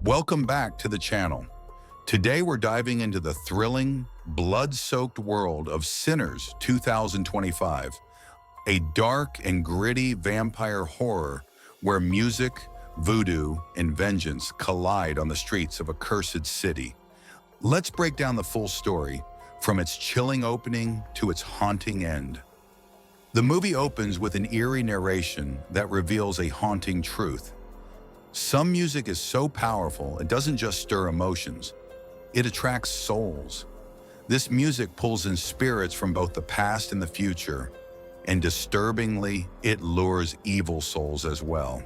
Welcome back to the channel. Today we're diving into the thrilling, blood-soaked world of Sinners 2025, a dark and gritty vampire horror where music, voodoo, and vengeance collide on the streets of a cursed city. Let's break down the full story, from its chilling opening to its haunting end. The movie opens with an eerie narration that reveals a haunting truth. Some music is so powerful it doesn't just stir emotions, it attracts souls. This music pulls in spirits from both the past and the future, and disturbingly, it lures evil souls as well.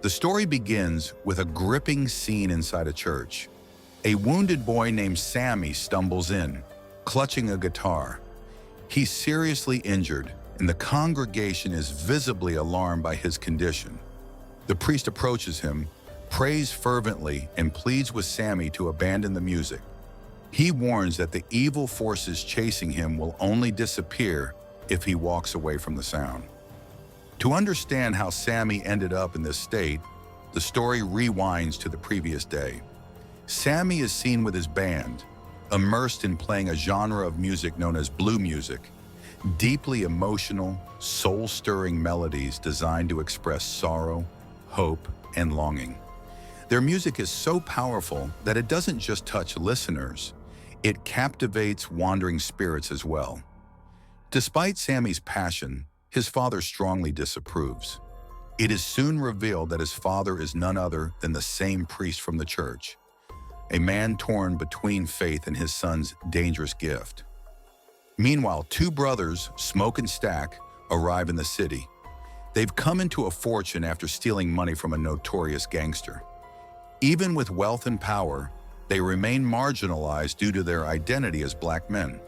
The story begins with a gripping scene inside a church. A wounded boy named Sammie stumbles in, clutching a guitar. He's seriously injured, and the congregation is visibly alarmed by his condition. The priest approaches him, prays fervently, and pleads with Sammie to abandon the music. He warns that the evil forces chasing him will only disappear if he walks away from the sound. To understand how Sammie ended up in this state, the story rewinds to the previous day. Sammie is seen with his band, immersed in playing a genre of music known as blue music, deeply emotional, soul-stirring melodies designed to express sorrow, hope, and longing. Their music is so powerful that it doesn't just touch listeners, it captivates wandering spirits as well. Despite Sammie's passion, his father strongly disapproves. It is soon revealed that his father is none other than the same priest from the church, a man torn between faith and his son's dangerous gift. Meanwhile, two brothers, Smoke and Stack, arrive in the city. They've come into a fortune after stealing money from a notorious gangster. Even with wealth and power, they remain marginalized due to their identity as black men.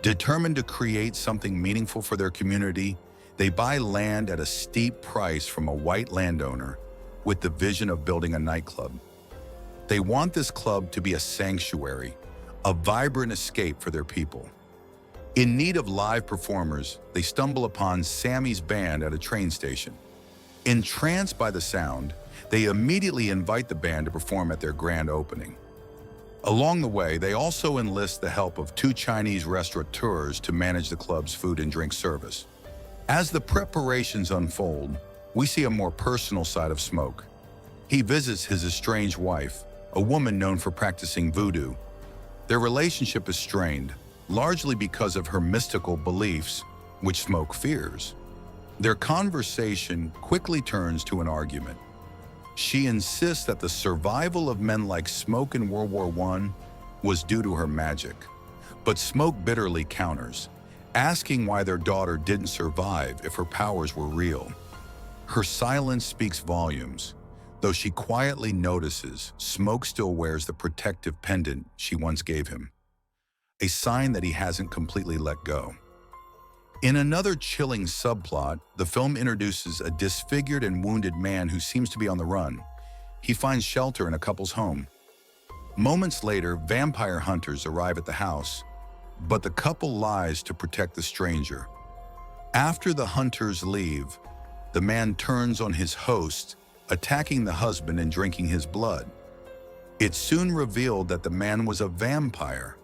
Determined to create something meaningful for their community, they buy land at a steep price from a white landowner with the vision of building a nightclub. They want this club to be a sanctuary, a vibrant escape for their people. In need of live performers, they stumble upon Sammie's band at a train station. Entranced by the sound, they immediately invite the band to perform at their grand opening. Along the way, they also enlist the help of two Chinese restaurateurs to manage the club's food and drink service. As the preparations unfold, we see a more personal side of Smoke. He visits his estranged wife, a woman known for practicing voodoo. Their relationship is strained, largely because of her mystical beliefs, which Smoke fears. Their conversation quickly turns to an argument. She insists that the survival of men like Smoke in World War I was due to her magic, but Smoke bitterly counters, asking why their daughter didn't survive if her powers were real. Her silence speaks volumes, though she quietly notices Smoke still wears the protective pendant she once gave him, a sign that he hasn't completely let go. In another chilling subplot, the film introduces a disfigured and wounded man who seems to be on the run. He finds shelter in a couple's home. Moments later, vampire hunters arrive at the house, but the couple lies to protect the stranger. After the hunters leave, the man turns on his host, attacking the husband and drinking his blood. It's soon revealed that the man was a vampire,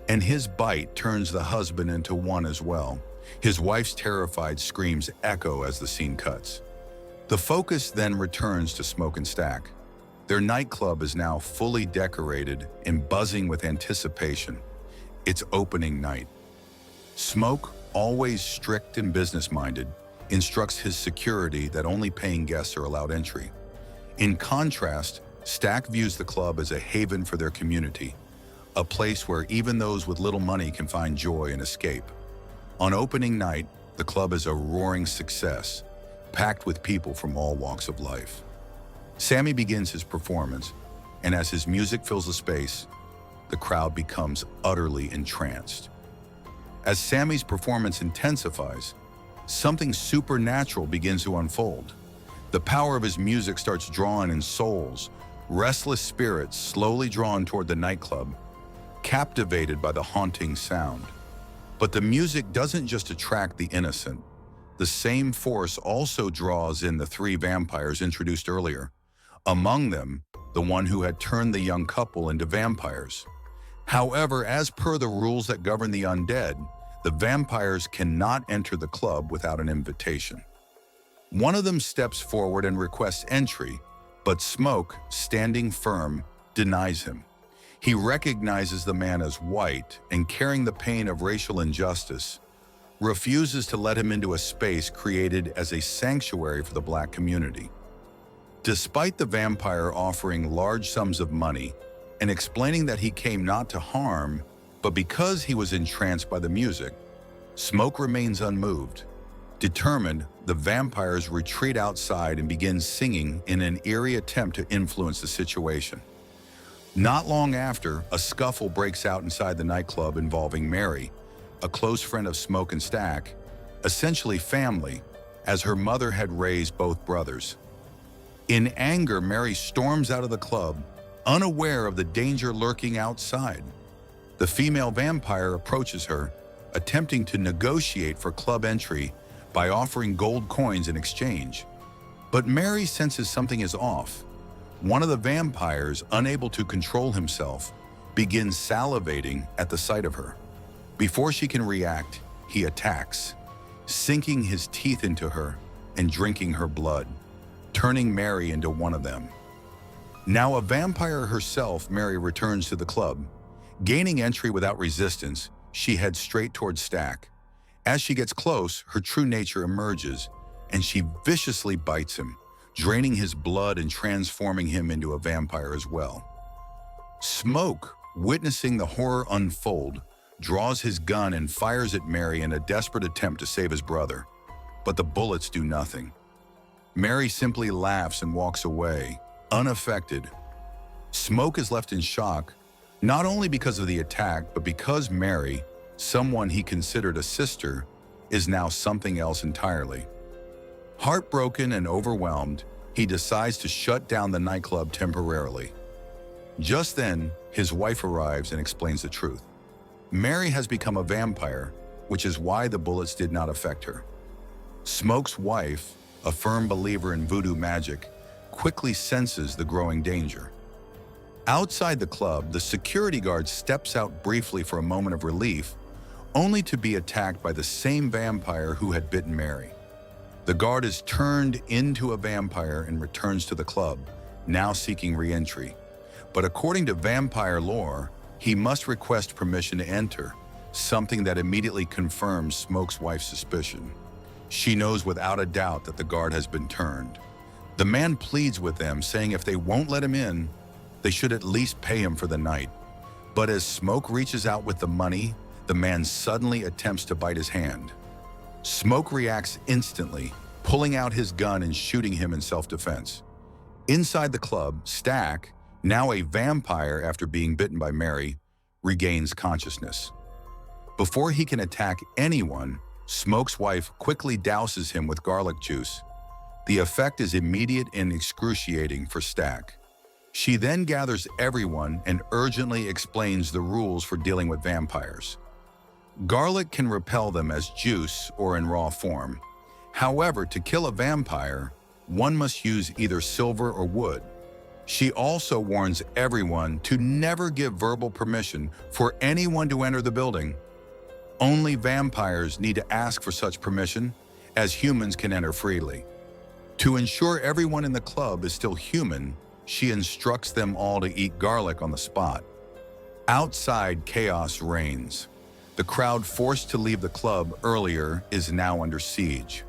and his bite turns the husband into one as well. His wife's terrified screams echo as the scene cuts. The focus then returns to Smoke and Stack. Their nightclub is now fully decorated and buzzing with anticipation. It's opening night. Smoke, always strict and business-minded, instructs his security that only paying guests are allowed entry. In contrast, Stack views the club as a haven for their community, a place where even those with little money can find joy and escape. On opening night, the club is a roaring success, packed with people from all walks of life. Sammie begins his performance, and as his music fills the space, the crowd becomes utterly entranced. As Sammie's performance intensifies, something supernatural begins to unfold. The power of his music starts drawing in souls, restless spirits slowly drawn toward the nightclub, captivated by the haunting sound. But the music doesn't just attract the innocent. The same force also draws in the three vampires introduced earlier. Among them, the one who had turned the young couple into vampires. However, as per the rules that govern the undead, the vampires cannot enter the club without an invitation. One of them steps forward and requests entry, but Smoke, standing firm, denies him. He recognizes the man as white and, carrying the pain of racial injustice, refuses to let him into a space created as a sanctuary for the black community. Despite the vampire offering large sums of money and explaining that he came not to harm, but because he was entranced by the music, Smoke remains unmoved. Determined, the vampires retreat outside and begin singing in an eerie attempt to influence the situation. Not long after, a scuffle breaks out inside the nightclub involving Mary, a close friend of Smoke and Stack, essentially family, as her mother had raised both brothers. In anger, Mary storms out of the club, unaware of the danger lurking outside. The female vampire approaches her, attempting to negotiate for club entry by offering gold coins in exchange. But Mary senses something is off. One of the vampires, unable to control himself, begins salivating at the sight of her. Before she can react, he attacks, sinking his teeth into her and drinking her blood, turning Mary into one of them. Now a vampire herself, Mary returns to the club. Gaining entry without resistance, she heads straight towards Stack. As she gets close, her true nature emerges, and she viciously bites him, draining his blood and transforming him into a vampire as well. Smoke, witnessing the horror unfold, draws his gun and fires at Mary in a desperate attempt to save his brother, but the bullets do nothing. Mary simply laughs and walks away, unaffected. Smoke is left in shock, not only because of the attack, but because Mary, someone he considered a sister, is now something else entirely. Heartbroken and overwhelmed, he decides to shut down the nightclub temporarily. Just then, his wife arrives and explains the truth. Mary has become a vampire, which is why the bullets did not affect her. Smoke's wife, a firm believer in voodoo magic, quickly senses the growing danger. Outside the club, the security guard steps out briefly for a moment of relief, only to be attacked by the same vampire who had bitten Mary. The guard is turned into a vampire and returns to the club, now seeking re-entry. But according to vampire lore, he must request permission to enter, something that immediately confirms Smoke's wife's suspicion. She knows without a doubt that the guard has been turned. The man pleads with them, saying if they won't let him in, they should at least pay him for the night. But as Smoke reaches out with the money, the man suddenly attempts to bite his hand. Smoke reacts instantly, pulling out his gun and shooting him in self-defense. Inside the club, Stack, now a vampire after being bitten by Mary, regains consciousness. Before he can attack anyone, Smoke's wife quickly douses him with garlic juice. The effect is immediate and excruciating for Stack. She then gathers everyone and urgently explains the rules for dealing with vampires. Garlic can repel them as juice or in raw form. However, to kill a vampire, one must use either silver or wood. She also warns everyone to never give verbal permission for anyone to enter the building. Only vampires need to ask for such permission, as humans can enter freely. To ensure everyone in the club is still human, she instructs them all to eat garlic on the spot. Outside, chaos reigns. The crowd forced to leave the club earlier is now under siege.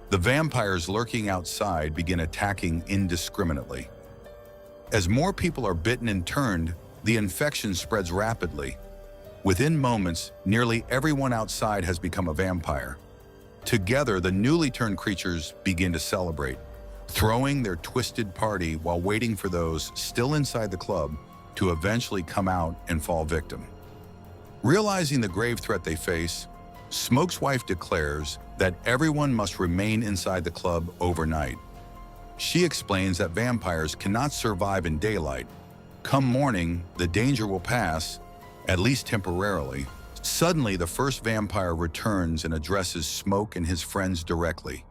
The vampires lurking outside begin attacking indiscriminately. As more people are bitten and turned, the infection spreads rapidly. Within moments, nearly everyone outside has become a vampire. Together, the newly turned creatures begin to celebrate, throwing their twisted party while waiting for those still inside the club to eventually come out and fall victim. Realizing the grave threat they face, Smoke's wife declares that everyone must remain inside the club overnight. She explains that vampires cannot survive in daylight. Come morning, the danger will pass, at least temporarily. Suddenly, the first vampire returns and addresses Smoke and his friends directly.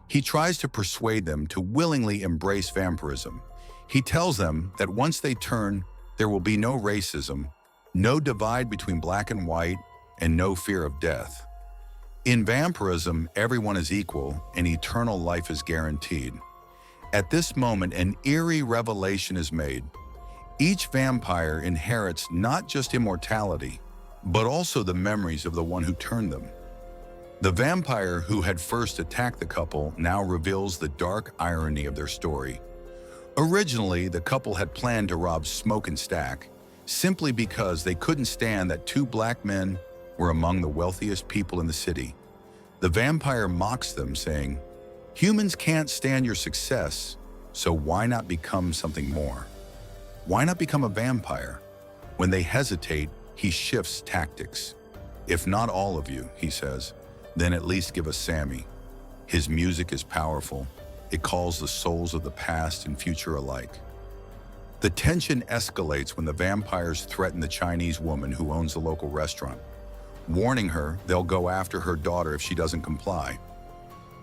He tries to persuade them to willingly embrace vampirism. He tells them that once they turn, there will be no racism, no divide between black and white, and no fear of death. In vampirism, everyone is equal and eternal life is guaranteed. At this moment, an eerie revelation is made. Each vampire inherits not just immortality, but also the memories of the one who turned them. The vampire who had first attacked the couple now reveals the dark irony of their story. Originally, the couple had planned to rob Smoke and Stack simply because they couldn't stand that two black men were among the wealthiest people in the city. The vampire mocks them, saying, "Humans can't stand your success, so why not become something more? Why not become a vampire?" When they hesitate, he shifts tactics. "If not all of you," he says, "then at least give us Sammie. His music is powerful. It calls the souls of the past and future alike." The tension escalates when the vampires threaten the Chinese woman who owns the local restaurant, warning her they'll go after her daughter if she doesn't comply.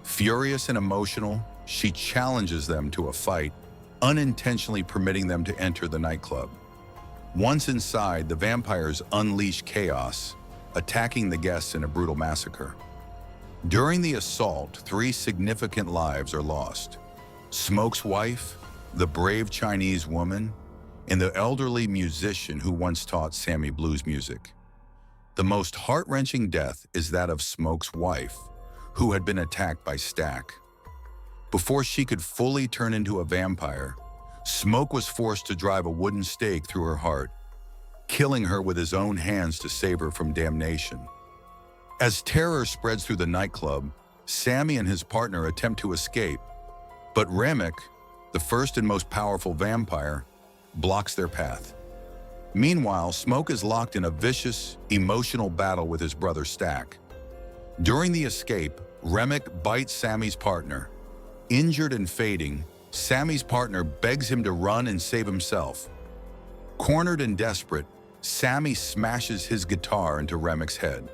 Furious and emotional, she challenges them to a fight, unintentionally permitting them to enter the nightclub. Once inside, the vampires unleash chaos, attacking the guests in a brutal massacre. During the assault, 3 significant lives are lost: Smoke's wife, the brave Chinese woman, and the elderly musician who once taught Sammie blues music. The most heart-wrenching death is that of Smoke's wife, who had been attacked by Stack. Before she could fully turn into a vampire, Smoke was forced to drive a wooden stake through her heart, killing her with his own hands to save her from damnation. As terror spreads through the nightclub, Sammie and his partner attempt to escape, but Remick, the first and most powerful vampire, blocks their path. Meanwhile, Smoke is locked in a vicious, emotional battle with his brother Stack. During the escape, Remick bites Sammie's partner. Injured and fading, Sammie's partner begs him to run and save himself. Cornered and desperate, Sammie smashes his guitar into Remick's head.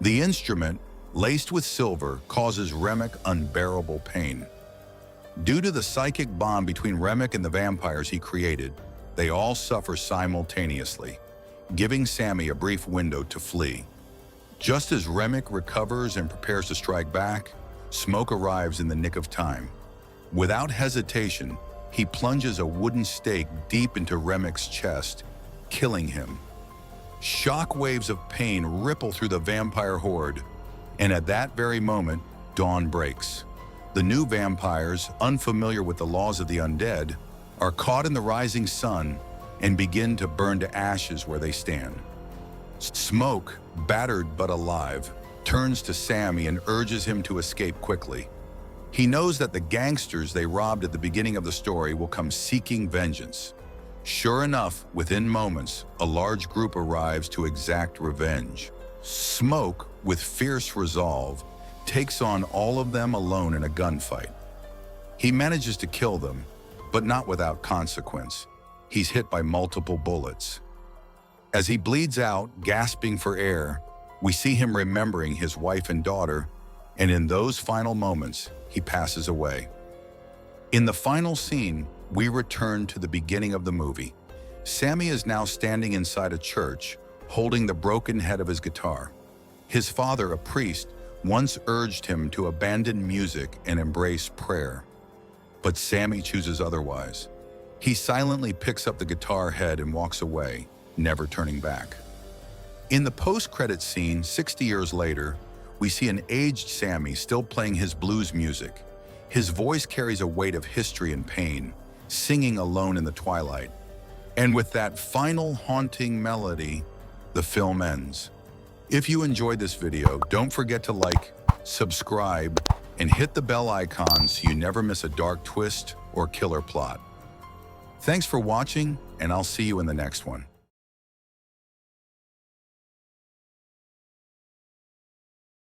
The instrument, laced with silver, causes Remick unbearable pain. Due to the psychic bond between Remick and the vampires he created, they all suffer simultaneously, giving Sammie a brief window to flee. Just as Remick recovers and prepares to strike back, Smoke arrives in the nick of time. Without hesitation, he plunges a wooden stake deep into Remick's chest, killing him. Shock waves of pain ripple through the vampire horde, and at that very moment, dawn breaks. The new vampires, unfamiliar with the laws of the undead, are caught in the rising sun and begin to burn to ashes where they stand. Smoke, battered but alive, turns to Sammie and urges him to escape quickly. He knows that the gangsters they robbed at the beginning of the story will come seeking vengeance. Sure enough, within moments, a large group arrives to exact revenge. Smoke, with fierce resolve, takes on all of them alone in a gunfight. He manages to kill them, but not without consequence. He's hit by multiple bullets. As he bleeds out, gasping for air, we see him remembering his wife and daughter, and in those final moments, he passes away. In the final scene, we return to the beginning of the movie. Sammie is now standing inside a church, holding the broken head of his guitar. His father, a priest, once urged him to abandon music and embrace prayer. But Sammie chooses otherwise. He silently picks up the guitar head and walks away, never turning back. In the post-credit scene, 60 years later, we see an aged Sammie still playing his blues music. His voice carries a weight of history and pain, singing alone in the twilight. And with that final haunting melody, the film ends. If you enjoyed this video, don't forget to like, subscribe, and hit the bell icon so you never miss a dark twist or killer plot. Thanks for watching, and I'll see you in the next one.